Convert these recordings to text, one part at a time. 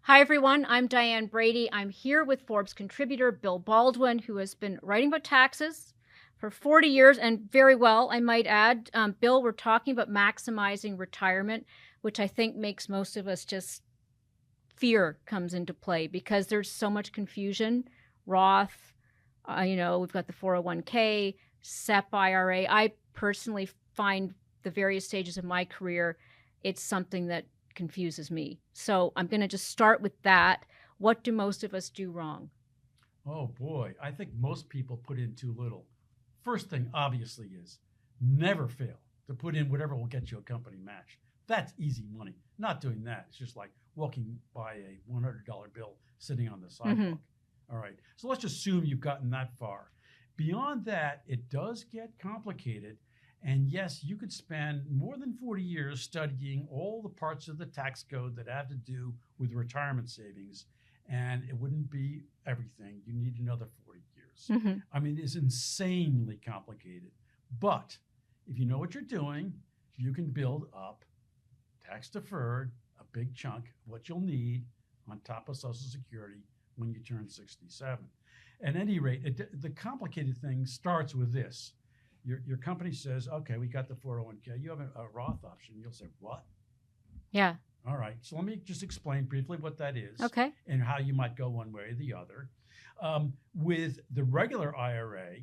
Hi, everyone. I'm Diane Brady. I'm here with Forbes contributor Bill Baldwin, who has been writing about taxes for 40 years and very well, I might add. Bill, we're talking about maximizing retirement, which I think makes most of us just fear comes into play because there's so much confusion. Roth, we've got the 401k, SEP IRA. I personally find the various stages of my career, it's something that confuses me. So I'm going to just start with that. What do most of us do wrong? Oh boy, I think most people put in too little. First thing, obviously, is never fail to put in whatever will get you a company match. That's easy money. Not doing that. It's just like walking by a $100 bill sitting on the sidewalk. All right. So let's just assume you've gotten that far. Beyond that, it does get complicated. And yes, you could spend more than 40 years studying all the parts of the tax code that have to do with retirement savings, and it wouldn't be everything. You need another 40 years. I mean, it's insanely complicated. But if you know what you're doing, you can build up tax deferred, a big chunk of what you'll need on top of Social Security when you turn 67. At any rate, the complicated thing starts with this. Your company says, okay, we got the 401k. You have a Roth option. You'll say, what? Yeah. All right. So let me just explain briefly what that is. Okay. And how you might go one way or the other. With the regular IRA,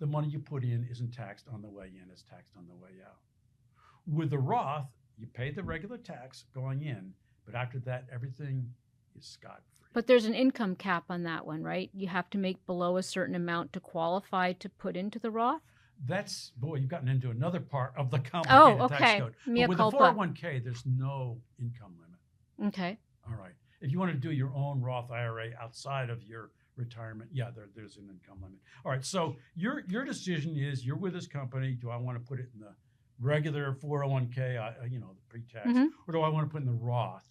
the money you put in isn't taxed on the way in, it's taxed on the way out. With the Roth, you pay the regular tax going in, but after that, everything is scot-free. But there's an income cap on that one, right? You have to make below a certain amount to qualify to put into the Roth? You've gotten into another part of the complicated tax code. Mea But with culpa. the 401k, there's no income limit. Okay. All right. If you want to do your own Roth IRA outside of your retirement, there's an income limit. All right. So your decision is, you're with this company. Do I want to put it in the regular 401k, the pre-tax, or do I want to put in the Roth?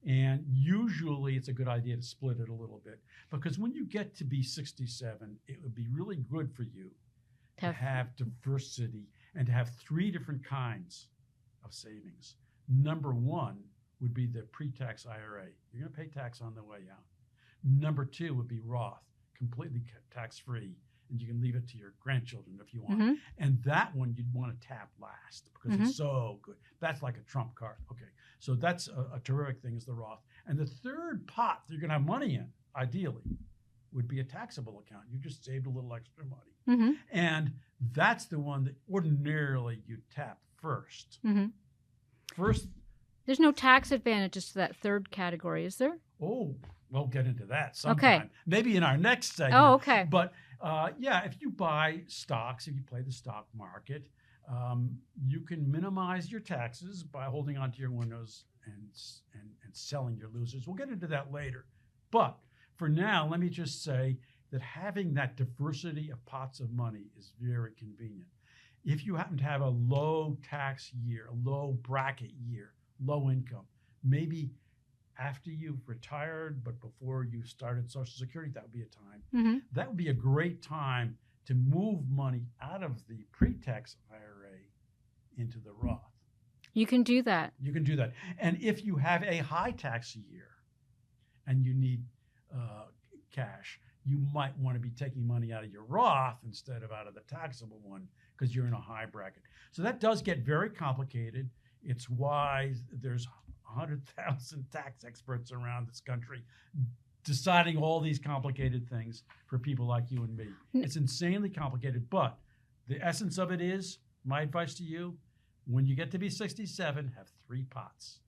And usually it's a good idea to split it a little bit, because when you get to be 67, it would be really good for you to have diversity and to have three different kinds of savings. Number one would be the pre-tax IRA. You're going to pay tax on the way out. Number two would be Roth, completely tax-free, and you can leave it to your grandchildren if you want. And that one you'd want to tap last because it's so good. That's like a trump card. Okay, so that's a terrific thing, is the Roth. And the third pot that you're going to have money in, ideally, would be a taxable account. You just saved a little extra money. And that's the one that ordinarily you tap first. First. There's no tax advantages to that third category, is there? Oh, we'll get into that sometime. Okay. Maybe in our next segment. Oh, okay. But if you buy stocks, if you play the stock market, you can minimize your taxes by holding onto your winners and selling your losers. We'll get into that later. But for now, let me just say that having that diversity of pots of money is very convenient. If you happen to have a low tax year, a low bracket year, low income, maybe after you've retired, but before you started Social Security, that would be a time. That would be a great time to move money out of the pre-tax IRA into the Roth. You can do that. You can do that. And if you have a high tax year and you need cash, you might want to be taking money out of your Roth instead of out of the taxable one because you're in a high bracket. So that does get very complicated. It's why there's 100,000 tax experts around this country deciding all these complicated things for people like you and me. It's insanely complicated, but the essence of it is, my advice to you, when you get to be 67, have three pots.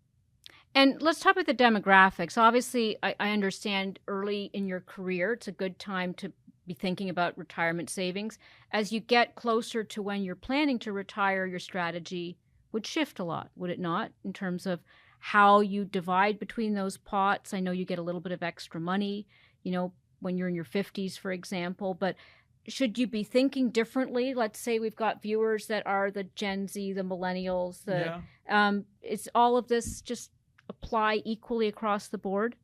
And let's talk about the demographics. Obviously, I understand early in your career, it's a good time to be thinking about retirement savings. As you get closer to when you're planning to retire, your strategy would shift a lot, would it not, in terms of how you divide between those pots? I know you get a little bit of extra money, when you're in your 50s, for example, but should you be thinking differently? Let's say we've got viewers that are the Gen Z, the millennials, is all of this just apply equally across the board?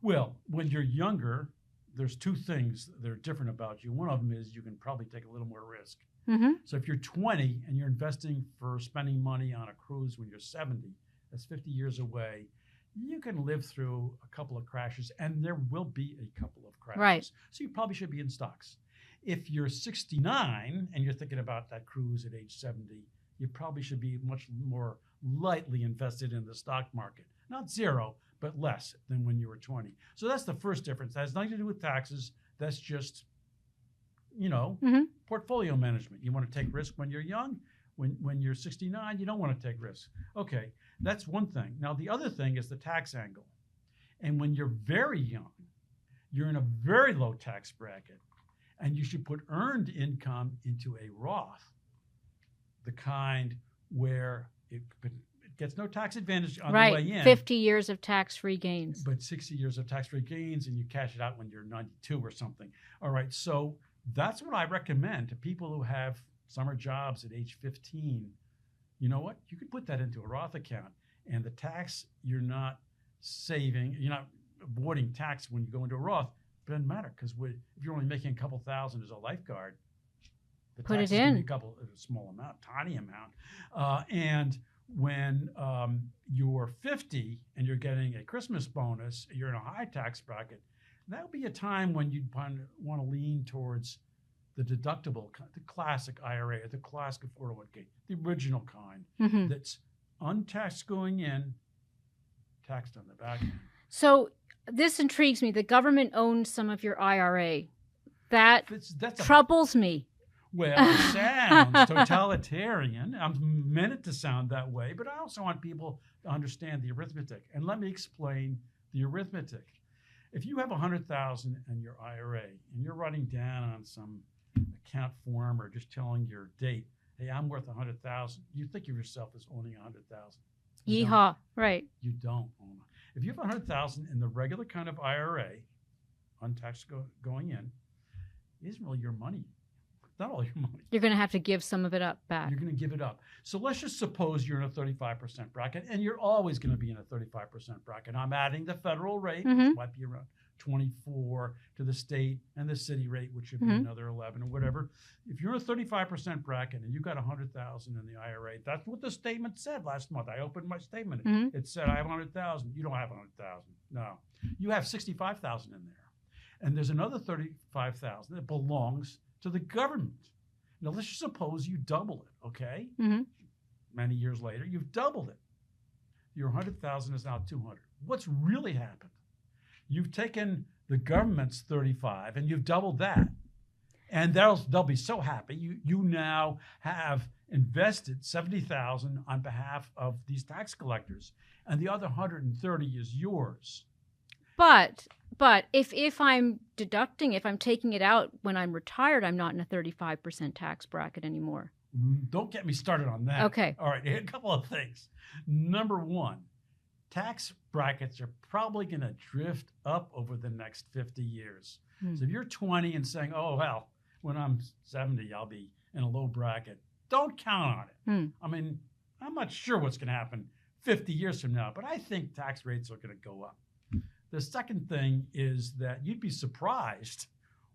Well, when you're younger, there's two things that are different about you. One of them is you can probably take a little more risk. So if you're 20 and you're investing for spending money on a cruise when you're 70, that's 50 years away. you can live through a couple of crashes, and there will be a couple of crashes. Right. So you probably should be in stocks. If you're 69 and you're thinking about that cruise at age 70, you probably should be much more lightly invested in the stock market. Not zero, but less than when you were 20. So that's the first difference. That has nothing to do with taxes. That's just, portfolio management. You want to take risk when you're young. When you're 69, you don't want to take risks. Okay, that's one thing. Now, the other thing is the tax angle. And when you're very young, you're in a very low tax bracket, and you should put earned income into a Roth, the kind where it gets no tax advantage on the way in. 50 years of tax-free gains. But 60 years of tax-free gains, and you cash it out when you're 92 or something. All right, so that's what I recommend to people who have summer jobs at age 15. You know what? You could put that into a Roth account, and the tax you're not saving, you're not avoiding tax when you go into a Roth. But it doesn't matter, because if you're only making a couple thousand as a lifeguard, the put tax it is going in to be a small amount, tiny amount. And when you're 50 and you're getting a Christmas bonus, you're in a high tax bracket, that would be a time when you'd want to lean towards the deductible, the classic IRA, or the classic 401k, the original kind, that's untaxed going in, taxed on the back end. So this intrigues me. The government owns some of your IRA. That troubles me. Well, it sounds totalitarian. I meant it to sound that way, but I also want people to understand the arithmetic. And let me explain the arithmetic. If you have $100,000 in your IRA and you're writing down on some account form or just telling your date, hey, I'm worth $100,000, you think of yourself as owning $100,000. Yeehaw, right. You don't own it. If you have $100,000 in the regular kind of IRA, untaxed going in, it isn't really your money. Not all your money. You're going to have to give some of it up back. You're going to give it up. So let's just suppose you're in a 35% bracket, and you're always going to be in a 35% bracket. I'm adding the federal rate, which might be around 24, to the state and the city rate, which should be another 11 or whatever. If you're in a 35% bracket and you got $100,000 in the IRA, that's what the statement said last month. I opened my statement. It said I have $100,000. You don't have $100,000. No, you have $65,000 in there, and there's another $35,000 that belongs to the government. Now, let's just suppose you double it, okay? Many years later, you've doubled it. Your $100,000 is now $200,000. What's really happened? You've taken the government's 35 and you've doubled that. And they'll be so happy. You now have invested $70,000 on behalf of these tax collectors, and the other $130,000 is yours. But if I'm deducting, if I'm taking it out when I'm retired, I'm not in a 35% tax bracket anymore. Don't get me started on that. Okay. All right. A couple of things. Number one, tax brackets are probably going to drift up over the next 50 years. So if you're 20 and saying, oh, well, when I'm 70, I'll be in a low bracket, don't count on it. I mean, I'm not sure what's going to happen 50 years from now, but I think tax rates are going to go up. The second thing is that you'd be surprised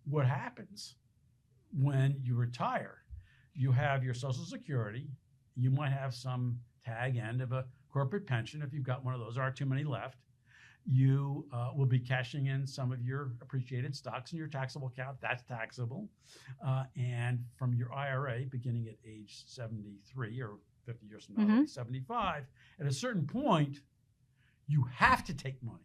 what happens when you retire. You have your Social Security. You might have some tag end of a corporate pension if you've got one of those. There aren't too many left. You will be cashing in some of your appreciated stocks in your taxable account. That's taxable. And from your IRA, beginning at age 73 or 50 years from now, 75, at a certain point, you have to take money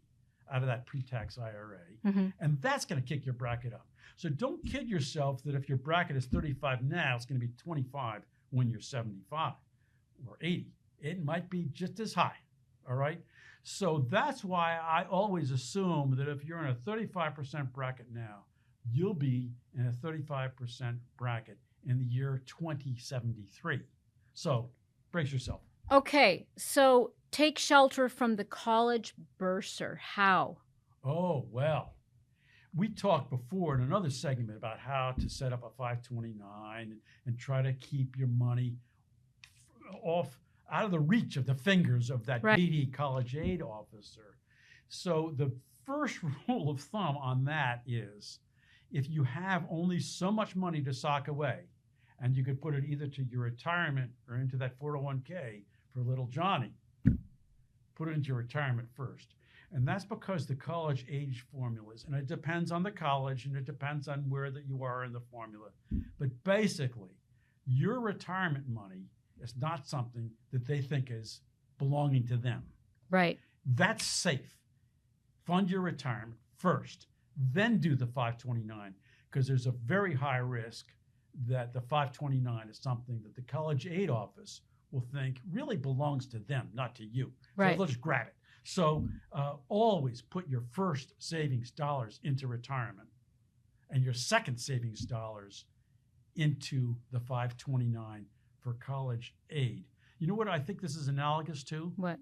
out of that pre-tax IRA, and that's going to kick your bracket up. So don't kid yourself that if your bracket is 35 now, it's going to be 25 when you're 75 or 80. It might be just as high, all right? So that's why I always assume that if you're in a 35% bracket now, you'll be in a 35% bracket in the year 2073. So brace yourself. Okay, so take shelter from the college bursar. How? Oh, well, we talked before in another segment about how to set up a 529 and try to keep your money off out of the reach of the fingers of that needy college aid officer. So the first rule of thumb on that is if you have only so much money to sock away, and you could put it either to your retirement or into that 401k for little Johnny, put it into your retirement first. And that's because the college age formulas, and it depends on the college and it depends on where that you are in the formula. But basically, your retirement money is not something that they think is belonging to them. Right. That's safe. Fund your retirement first, then do the 529, because there's a very high risk that the 529 is something that the college aid office will think really belongs to them, not to you. Right. So they'll just grab it. So always put your first savings dollars into retirement and your second savings dollars into the 529 for college aid. You know what I think this is analogous to? What?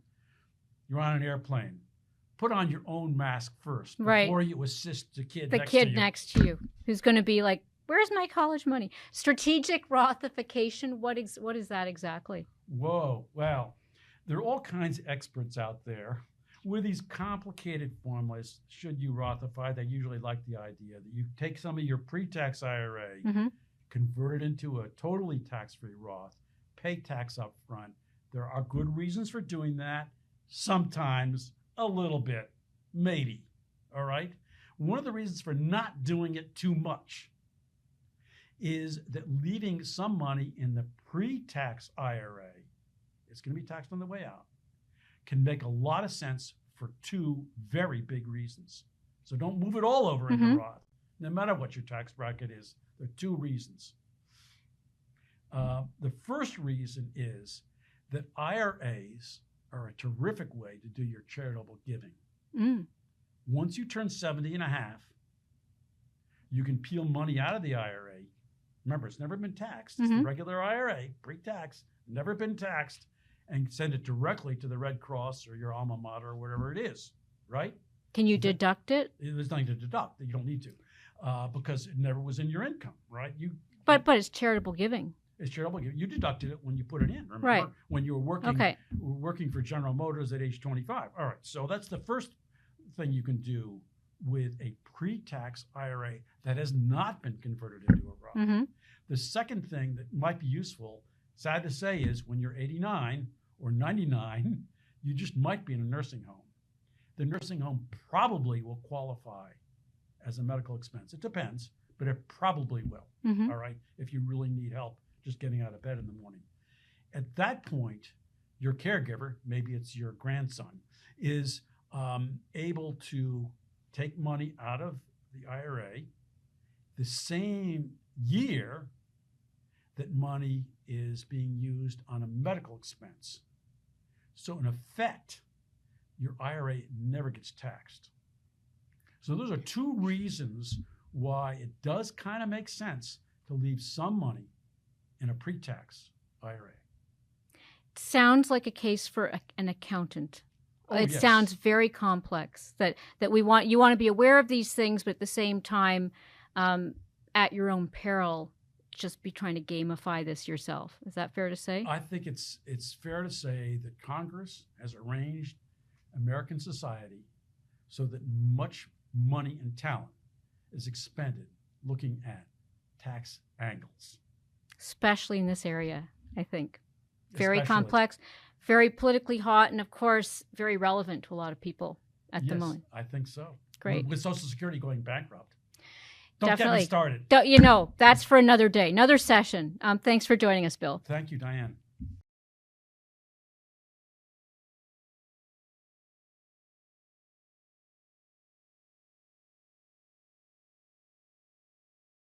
You're on an airplane. Put on your own mask first Right. before you assist the kid The next to kid you. next to you who's going to be like, where's my college money? Strategic Rothification. What is that exactly? Whoa. Well, there are all kinds of experts out there with these complicated formulas. Should you Rothify? They usually like the idea that you take some of your pre-tax IRA, Mm-hmm. convert it into a totally tax-free Roth, pay tax up front. There are good reasons for doing that. Sometimes a little bit, maybe. All right. One of the reasons for not doing it too much is that leaving some money in the pre-tax IRA, it's going to be taxed on the way out, can make a lot of sense for two very big reasons. So don't move it all over into Mhm. Roth, no matter what your tax bracket is. There are two reasons. The first reason is that IRAs are a terrific way to do your charitable giving. Mm. Once you turn 70 and a half, you can peel money out of the IRA. Remember, it's never been taxed. It's the Mhm. regular IRA, pre-tax, never been taxed, and send it directly to the Red Cross or your alma mater or whatever it is, right? Can you deduct it? There's nothing to deduct. You don't need to because it never was in your income, right? But it's charitable giving. It's charitable. You deducted it when you put it in, remember? Right. When you were working, Okay. working for General Motors at age 25. All right, so that's the first thing you can do with a pre-tax IRA that has not been converted into a Roth. Mm-hmm. The second thing that might be useful, sad to say, is when you're 89 or 99, you just might be in a nursing home. The nursing home probably will qualify as a medical expense. It depends, but it probably will, Mm-hmm. all right, if you really need help just getting out of bed in the morning. At that point, your caregiver, maybe it's your grandson, is able to take money out of the IRA the same year that money is being used on a medical expense. So in effect, your IRA never gets taxed. So those are two reasons why it does kind of make sense to leave some money in a pre-tax IRA. Sounds like a case for an accountant. Oh, It yes. sounds very complex. That you want to be aware of these things, but at the same time, at your own peril, just be trying to gamify this yourself. Is that fair to say? I think it's fair to say that Congress has arranged American society so that much money and talent is expended looking at tax angles. Especially in this area, I think. Very Especially- complex, very politically hot, and of course, very relevant to a lot of people at the Yes, moment. I think so. Great. With Social Security going bankrupt. Don't Definitely. get me started. That's for another day, another session. Thanks for joining us, Bill. Thank you, Diane.